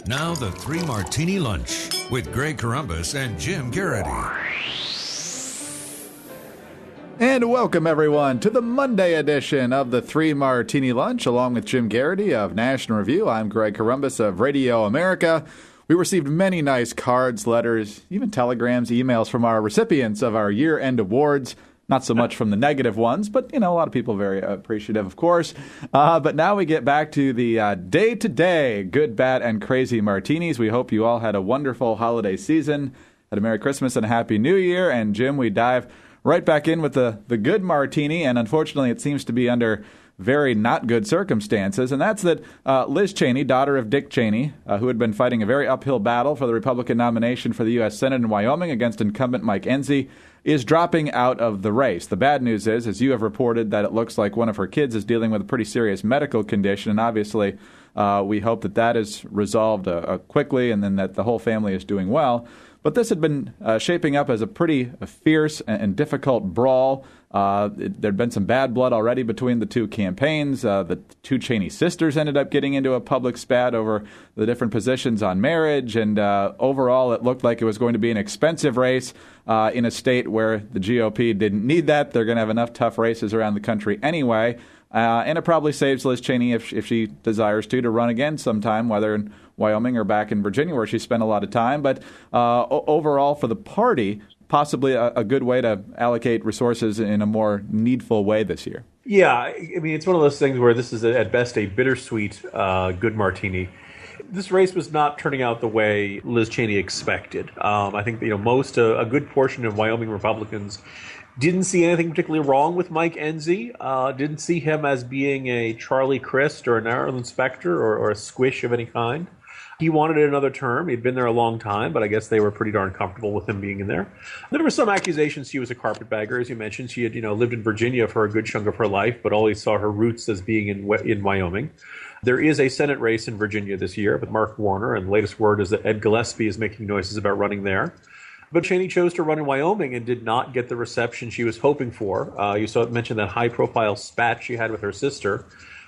Now the Three Martini Lunch with Greg Corombos and Jim Garrity. And welcome, everyone, to the Monday edition of the Three Martini Lunch, along with Jim Garrity of National Review. I'm Greg Corombos of Radio America. We received many nice cards, letters, even telegrams, emails from our recipients of our year-end awards. Not so much from the negative ones, but, a lot of people very appreciative, of course. But now we get back to the day-to-day good, bad, and crazy martinis. We hope you all had a wonderful holiday season, had a Merry Christmas and a Happy New Year. And, Jim, we dive right back in with the good martini, and unfortunately it seems to be under very not good circumstances, and that's that Liz Cheney, daughter of Dick Cheney, who had been fighting a very uphill battle for the Republican nomination for the U.S. Senate in Wyoming against incumbent Mike Enzi, is dropping out of the race. The bad news is, as you have reported, that it looks like one of her kids is dealing with a pretty serious medical condition, and obviously we hope that is resolved quickly and then that the whole family is doing well. But this had been shaping up as a pretty fierce and difficult brawl. There'd been some bad blood already between the two campaigns. The two Cheney sisters ended up getting into a public spat over the different positions on marriage. And overall, it looked like it was going to be an expensive race in a state where the GOP didn't need that. They're going to have enough tough races around the country anyway. And it probably saves Liz Cheney, if she desires to run again sometime, whether in Wyoming or back in Virginia, where she spent a lot of time. But overall, for the party, possibly a good way to allocate resources in a more needful way this year. Yeah, I mean, it's one of those things where this is at best a bittersweet good martini. This race was not turning out the way Liz Cheney expected. I think a good portion of Wyoming Republicans didn't see anything particularly wrong with Mike Enzi. Didn't see him as being a Charlie Crist or an Marilyn Spector or a squish of any kind. He wanted another term. He'd been there a long time, but I guess they were pretty darn comfortable with him being in there. There were some accusations she was a carpetbagger, as you mentioned. She had, lived in Virginia for a good chunk of her life, but always saw her roots as being in Wyoming. There is a Senate race in Virginia this year with Mark Warner, and the latest word is that Ed Gillespie is making noises about running there. But Cheney chose to run in Wyoming and did not get the reception she was hoping for. You saw it mentioned that high-profile spat she had with her sister.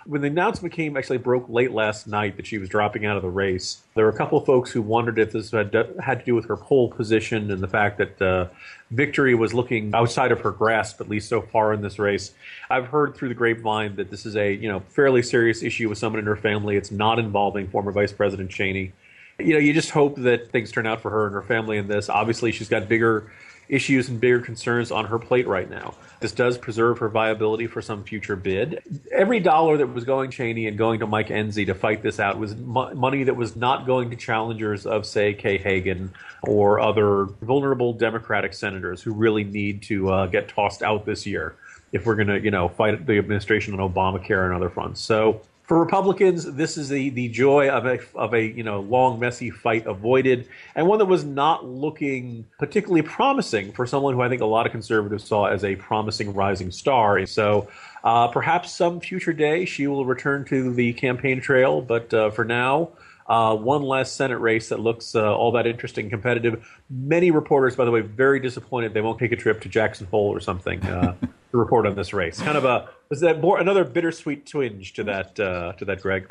When the announcement broke late last night that she was dropping out of the race, there were a couple of folks who wondered if this had to do with her pole position and the fact that victory was looking outside of her grasp, at least so far in this race. I've heard through the grapevine that this is a fairly serious issue with someone in her family. It's not involving former Vice President Cheney. You just hope that things turn out for her and her family in this. Obviously, she's got bigger issues and bigger concerns on her plate right now. This does preserve her viability for some future bid. Every dollar that was going Cheney and going to Mike Enzi to fight this out was money that was not going to challengers of, say, Kay Hagan or other vulnerable Democratic senators who really need to get tossed out this year if we're going to, fight the administration on Obamacare and other fronts. So for Republicans, this is the joy of a long, messy fight avoided, and one that was not looking particularly promising for someone who I think a lot of conservatives saw as a promising rising star. So perhaps some future day she will return to the campaign trail, but for now, one less Senate race that looks all that interesting and competitive. Many reporters, by the way, very disappointed they won't take a trip to Jackson Hole or something to report on this race. Kind of another bittersweet twinge to that, Greg.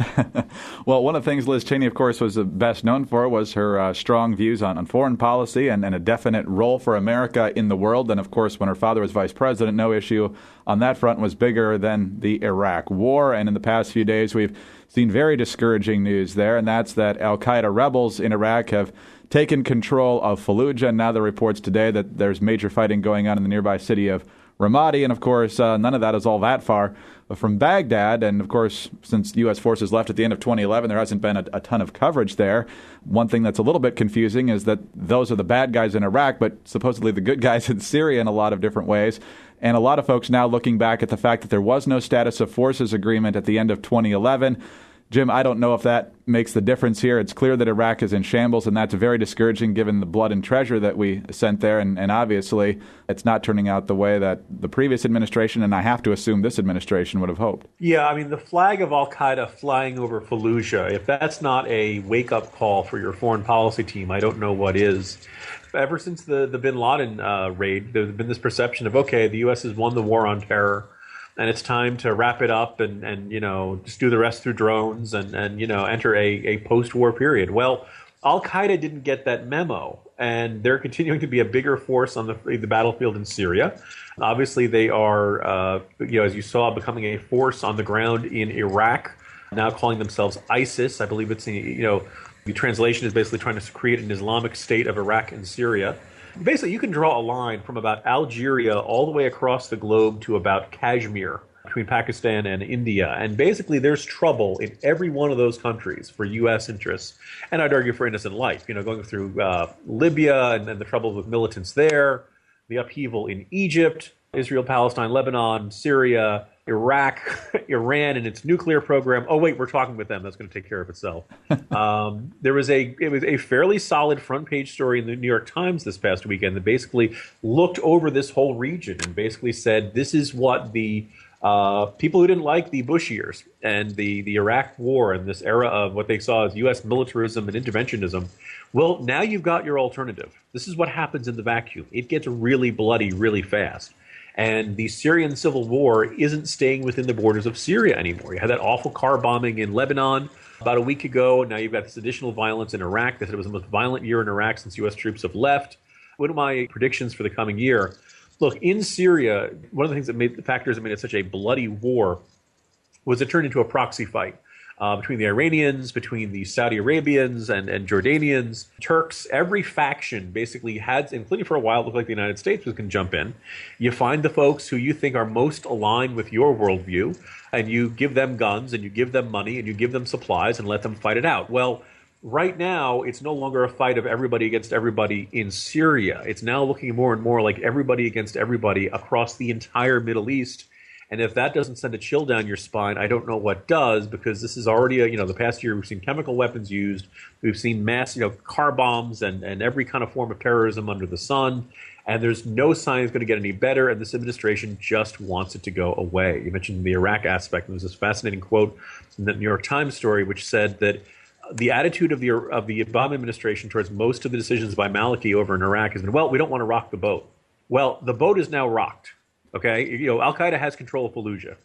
Well, one of the things Liz Cheney, of course, was best known for was her strong views on foreign policy and a definite role for America in the world. And, of course, when her father was vice president, no issue on that front was bigger than the Iraq War. And in the past few days, we've seen very discouraging news there, and that's that al-Qaeda rebels in Iraq have taken control of Fallujah. And now the reports today that there's major fighting going on in the nearby city of Ramadi, and of course, none of that is all that far from Baghdad. And of course, since U.S. forces left at the end of 2011, there hasn't been a ton of coverage there. One thing that's a little bit confusing is that those are the bad guys in Iraq, but supposedly the good guys in Syria in a lot of different ways. And a lot of folks now looking back at the fact that there was no status of forces agreement at the end of 2011. Jim, I don't know if that makes the difference here. It's clear that Iraq is in shambles, and that's very discouraging given the blood and treasure that we sent there. And obviously, it's not turning out the way that the previous administration, and I have to assume this administration, would have hoped. Yeah, I mean, the flag of al-Qaeda flying over Fallujah, if that's not a wake-up call for your foreign policy team, I don't know what is. Ever since the bin Laden raid, there's been this perception of, okay, the U.S. has won the war on terror. and it's time to wrap it up and just do the rest through drones and enter a post-war period. Well, Al-Qaeda didn't get that memo, and they're continuing to be a bigger force on the battlefield in Syria. Obviously, they are, as you saw, becoming a force on the ground in Iraq, now calling themselves ISIS. I believe it's, the translation is basically trying to create an Islamic state of Iraq and Syria. Basically, you can draw a line from about Algeria all the way across the globe to about Kashmir, between Pakistan and India. And basically, there's trouble in every one of those countries for U.S. interests, and I'd argue for innocent life. Going through Libya and the trouble with militants there, the upheaval in Egypt, Israel, Palestine, Lebanon, Syria, Iraq, Iran and its nuclear program. Oh, wait, we're talking with them. That's going to take care of itself. It was a fairly solid front page story in the New York Times this past weekend that basically looked over this whole region and basically said this is what the people who didn't like the Bush years and the Iraq war and this era of what they saw as U.S. militarism and interventionism. Well, now you've got your alternative. This is what happens in the vacuum. It gets really bloody really fast. And the Syrian civil war isn't staying within the borders of Syria anymore. You had that awful car bombing in Lebanon about a week ago. Now you've got this additional violence in Iraq. They said it was the most violent year in Iraq since U.S. troops have left. One of my predictions for the coming year, look, in Syria, one of the things that made the factors that made it such a bloody war was it turned into a proxy fight between the Iranians, between the Saudi Arabians and Jordanians, Turks. Every faction basically had, including for a while, it looked like the United States was going to jump in. You find the folks who you think are most aligned with your worldview, and you give them guns, and you give them money, and you give them supplies, and let them fight it out. Well, right now, it's no longer a fight of everybody against everybody in Syria. It's now looking more and more like everybody against everybody across the entire Middle East. And if that doesn't send a chill down your spine, I don't know what does, because this is already, the past year we've seen chemical weapons used. We've seen mass, car bombs and every kind of form of terrorism under the sun. And there's no sign it's going to get any better. And this administration just wants it to go away. You mentioned the Iraq aspect. There was this fascinating quote in the New York Times story, which said that the attitude of the Obama administration towards most of the decisions by Maliki over in Iraq has been, well, we don't want to rock the boat. Well, the boat is now rocked. Okay, Al-Qaeda has control of Fallujah.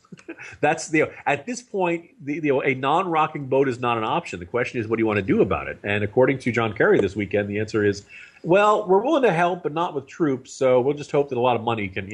That's at this point, a non-rocking boat is not an option. The question is, what do you want to do about it? And according to John Kerry this weekend, the answer is, well, we're willing to help, but not with troops. So we'll just hope that a lot of money can,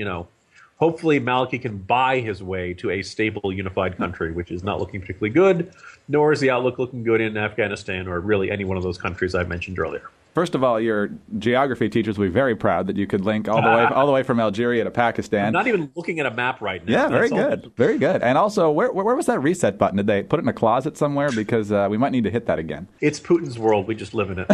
hopefully Maliki can buy his way to a stable, unified country, which is not looking particularly good, nor is the outlook looking good in Afghanistan or really any one of those countries I mentioned earlier. First of all, your geography teachers will be very proud that you could link all the way from Algeria to Pakistan. I'm not even looking at a map right now. Yeah, very good. Very good. And also, where was that reset button? Did they put it in a closet somewhere? Because we might need to hit that again. It's Putin's world. We just live in it.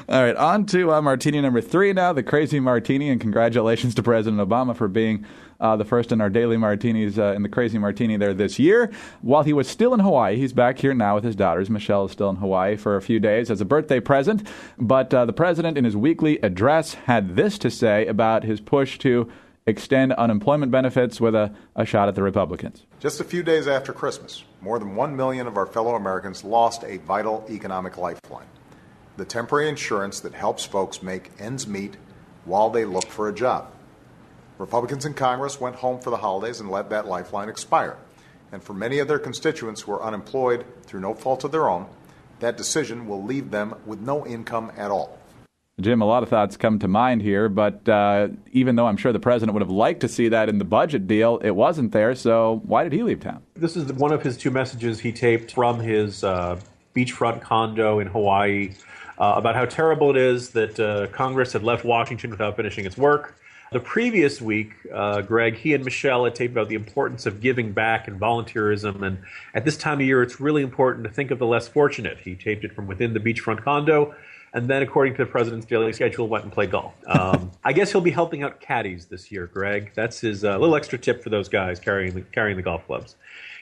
All right, on to Martini number 3 now, the Crazy Martini, and congratulations to President Obama for being the first in our daily martinis in the Crazy Martini there this year. While he was still in Hawaii, he's back here now with his daughters. Michelle is still in Hawaii for a few days as a birthday present, but the president in his weekly address had this to say about his push to extend unemployment benefits with a shot at the Republicans. Just a few days after Christmas, more than 1 million of our fellow Americans lost a vital economic lifeline. The temporary insurance that helps folks make ends meet while they look for a job. Republicans in Congress went home for the holidays and let that lifeline expire. And for many of their constituents who are unemployed through no fault of their own, that decision will leave them with no income at all. Jim, a lot of thoughts come to mind here, but even though I'm sure the president would have liked to see that in the budget deal, it wasn't there, so why did he leave town? This is one of his 2 messages he taped from his beachfront condo in Hawaii about how terrible it is that Congress had left Washington without finishing its work. The previous week, Greg, he and Michelle had taped about the importance of giving back and volunteerism, and at this time of year, it's really important to think of the less fortunate. He taped it from within the beachfront condo, and then, according to the president's daily schedule, went and played golf. I guess he'll be helping out caddies this year, Greg. That's his little extra tip for those guys carrying the golf clubs.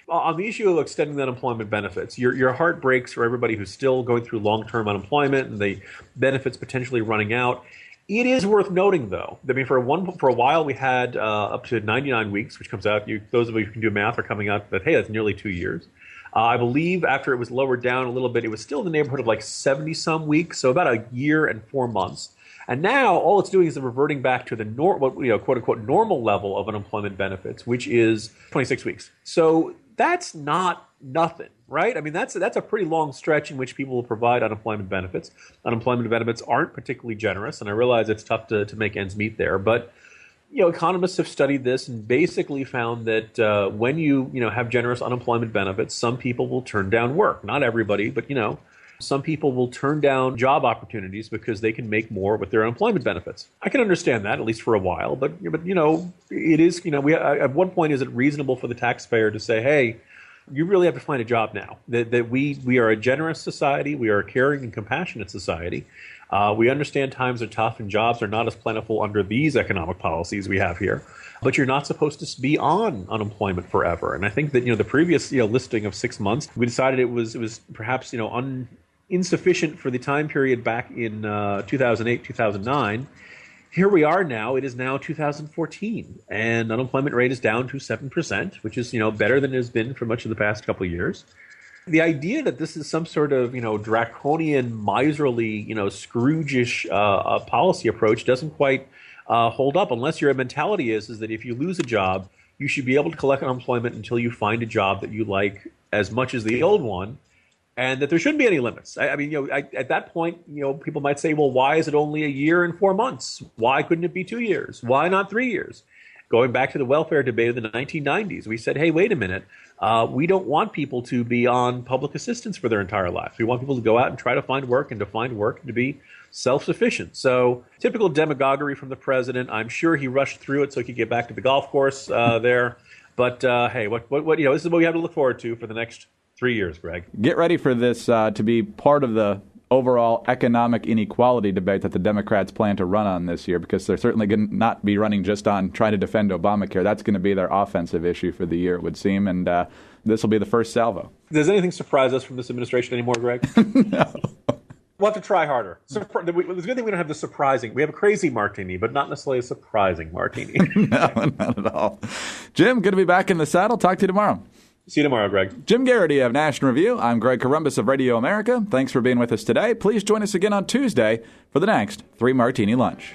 On the issue of extending the unemployment benefits, your heart breaks for everybody who's still going through long-term unemployment and the benefits potentially running out. It is worth noting, though. I mean, for a while we had up to 99 weeks, which comes out. Those of you who can do math are coming out that, hey, that's nearly 2 years. I believe after it was lowered down a little bit, it was still in the neighborhood of like 70-some weeks, so about a year and 4 months. And now all it's doing is reverting back to the quote unquote normal level of unemployment benefits, which is 26 weeks. So that's not nothing, right? I mean, that's a pretty long stretch in which people will provide unemployment benefits. Unemployment benefits aren't particularly generous, and I realize it's tough to make ends meet there, but economists have studied this and basically found that when you have generous unemployment benefits, some people will turn down work. Not everybody, but some people will turn down job opportunities because they can make more with their unemployment benefits. I can understand that, at least for a while, but it is at one point, is it reasonable for the taxpayer to say, hey, you really have to find a job now? That we are a generous society, we are a caring and compassionate society. We understand times are tough and jobs are not as plentiful under these economic policies we have here, but you're not supposed to be on unemployment forever. And I think that the previous listing of 6 months, we decided it was perhaps insufficient for the time period back in 2008, 2009. Here we are now. It is now 2014, and unemployment rate is down to 7%, which is better than it has been for much of the past couple of years. The idea that this is some sort of draconian, miserly, Scrooge-ish policy approach doesn't quite hold up, unless your mentality is that if you lose a job, you should be able to collect unemployment until you find a job that you like as much as the old one, and that there shouldn't be any limits. I mean, at that point, people might say, well, why is it only a year and 4 months? Why couldn't it be 2 years? Why not 3 years? Going back to the welfare debate of the 1990s, we said, hey, wait a minute. We don't want people to be on public assistance for their entire lives. We want people to go out and try to find work, and to find work and to be self-sufficient. So typical demagoguery from the president. I'm sure he rushed through it so he could get back to the golf course there. But hey, what this is what we have to look forward to for the next 3 years, Greg. Get ready for this to be part of the overall economic inequality debate that the Democrats plan to run on this year, because they're certainly going to not be running just on trying to defend Obamacare. That's going to be their offensive issue for the year, it would seem, and this will be the first salvo. Does anything surprise us from this administration anymore, Greg? No. We'll have to try harder. It's a good thing we don't have the surprising. We have a crazy martini, but not necessarily a surprising martini. No, not at all. Jim, good to be back in the saddle. Talk to you tomorrow. See you tomorrow, Greg. Jim Garrity of National Review. I'm Greg Columbus of Radio America. Thanks for being with us today. Please join us again on Tuesday for the next 3 Martini Lunch.